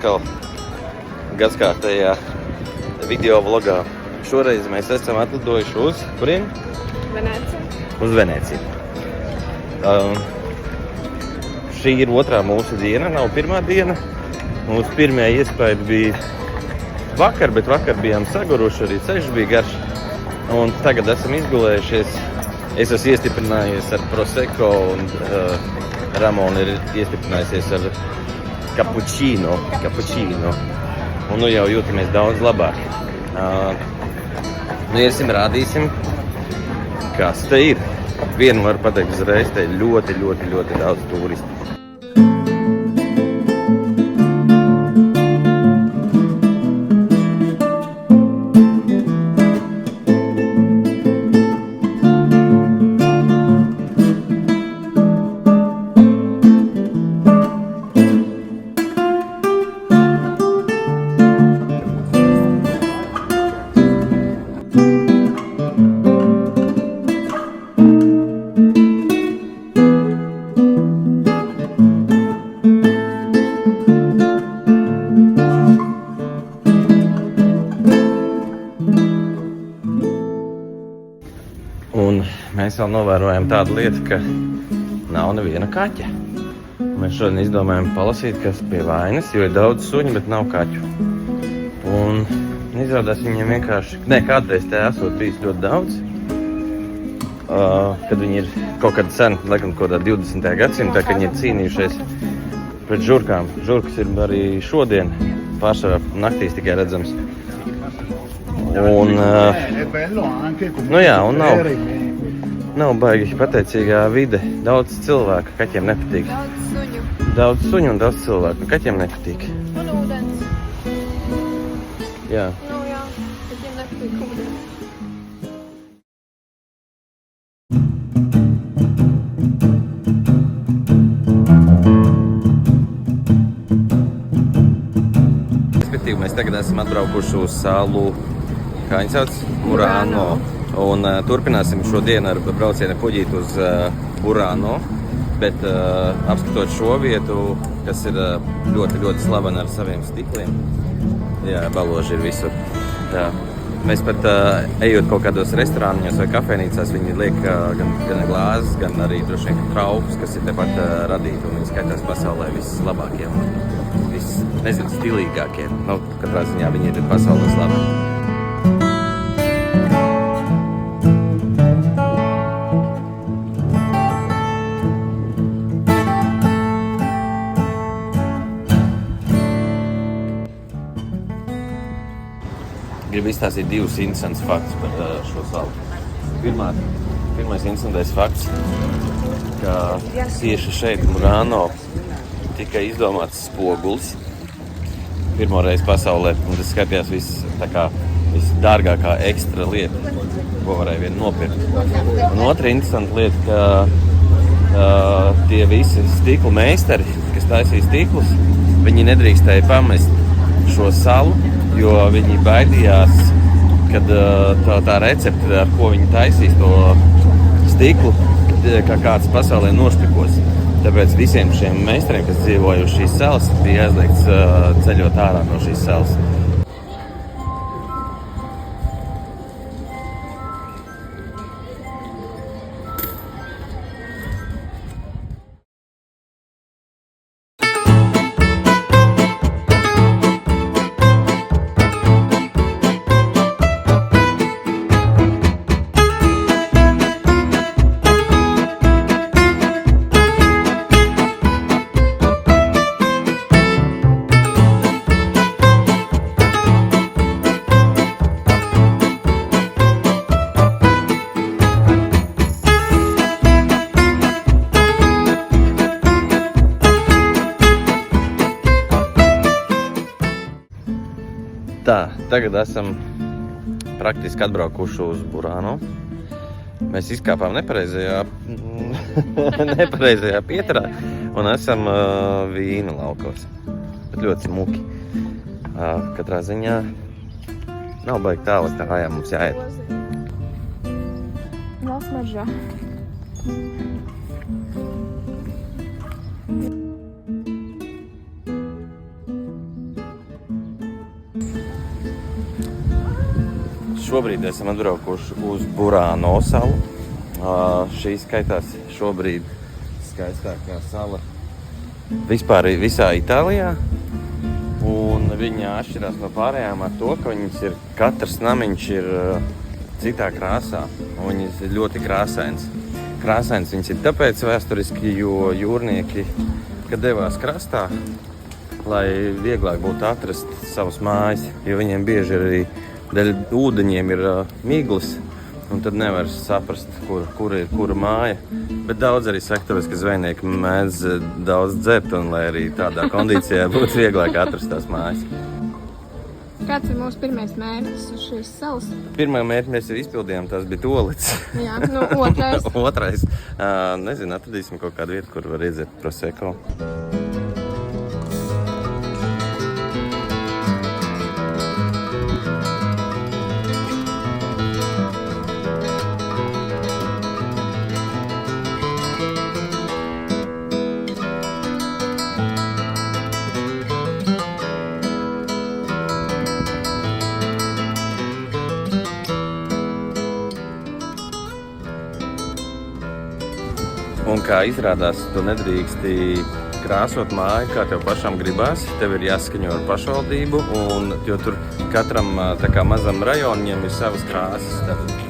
atkal gadskārtējā video vlogā. Šoreiz mēs esam atlidojuši uz kurien? Venēcija. Uz Venēciju. Šī ir otrā mūsu diena, nav pirmā diena. Mūsu pirmie iespēja bija vakar, bet vakar bijām saguruši, arī ceļš bija garš. Un tagad esam izgulējušies. Es esmu iestiprinājies ar Prosecco un Ramona ir iestiprinājusies ar cappuccino. Un nu jau jūtamies daudz labāk. Nu iesim, rādīsim, kas te ir. Vienu var pateikt uzreiz, te ir ļoti daudz turistu. Un mēs vēl novērojam tādu lietu, ka nav neviena kaķa. Mēs šodien izdomājam palasīt, kas pie vainas, jo ir daudz suņu, bet nav kaķu. Un izrādās viņiem vienkārši... kādreiz te esot bijis ļoti daudz. Kad viņi ir kaut kāda sena, laikam, kaut kādā 20. gadsimtā, kad viņi ir cīnījušies pret žurkām. Žurkas ir arī šodien, pārsvarā naktīs tikai redzams. Un, nu jā, un nav baigi pateicīgā vide. Daudz cilvēku, kaķiem nepatīk. Daudz suņu un daudz cilvēku, kaķiem nepatīk. Un ūdens. Jā. Nu jā, kaķiem nepatīk ūdens. Respektīvi, mēs tagad esam atbraukuši uz salu, kā viņi sauc? Murano. Un turpināsim šodien ar braucienu kuģīt uz Burano, bet apskatot šo vietu, kas ir ļoti slavena ar saviem stikliem. Jā, baloži ir visur. Jā. Mēs pat ejot kaut kādos restorāniņos vai kafejnīcās, viņi liek gan glāzes, gan arī droši vien traukus, kas ir tepat radīti, un viņi skaitās pasaulē vislabākie un stilīgākie. Nu, katrā ziņā viņi ir pasaulē slaveni. Gribu izstāstīt divus interesantus faktus par šo salu. Pirmais interesantais fakts, ka tieši šeit, Murano, tika izdomāts spogulis. Pirmoreiz pasaulē, un tas skatījās visdārgākā ekstra lieta, ko varēja vien nopirkt. Un otra interesanta lieta, ka tie visi stiklu meistari, kas taisīja stiklus, viņi nedrīkstēja pamest šo salu, jo viņi baidījās, kad tā recepte, ar ko viņi taisīs to stiklu, ka kāds pasaulē nošpikos. Tāpēc visiem šiem meistariem, kas dzīvoja uz šīs salas, bija aizliegts ceļot ārā no šīs salas. Tā, tagad esam praktiski atbraukuši uz Burano. Mēs izkāpām nepareizajā pieturā un esam vīnu laukos. Bet ļoti smuki. Katrā ziņā nav baigi tālu, tā kājām mums jāiet. Nav smaržā. šobrīd esam atbraukuši uz Burāno salu. Šī skaitās šobrīd skaistākā sala vispār visā Itālijā. Un viņi atšķirās no pārējām ar to, ka viņas ir, katrs namiņš ir citā krāsā. Un viņas ir ļoti krāsains. Krāsains viņas ir tāpēc vēsturiski, jo jūrnieki, kad devās krastā, lai vieglāk būtu atrast savas mājas, jo viņiem bieži arī dēļ ūdeņiem ir miglas, un tad nevar saprast, kur ir kura māja. Bet daudz arī sektoris, ka zvejnieki mēdz daudz dzert, un lai arī tādā kondīcijā būtu vieglāk atrast tās mājas. Kāds ir mūsu pirmais mērķis uz šīs salas? Pirmā mērķi mēs jau izpildījām, tas bija Tolits. Jā, nu otrais. Otrais. Nezinu, atradīsim kaut kādu vietu, kur var iedzert prosecco. Un kā izrādās, tu nedrīksti krāsot māju, kā tev pašam gribās. Tev ir jāskaņo ar pašvaldību, jo tur katram tā kā mazam rajoniem ir savas krāsas.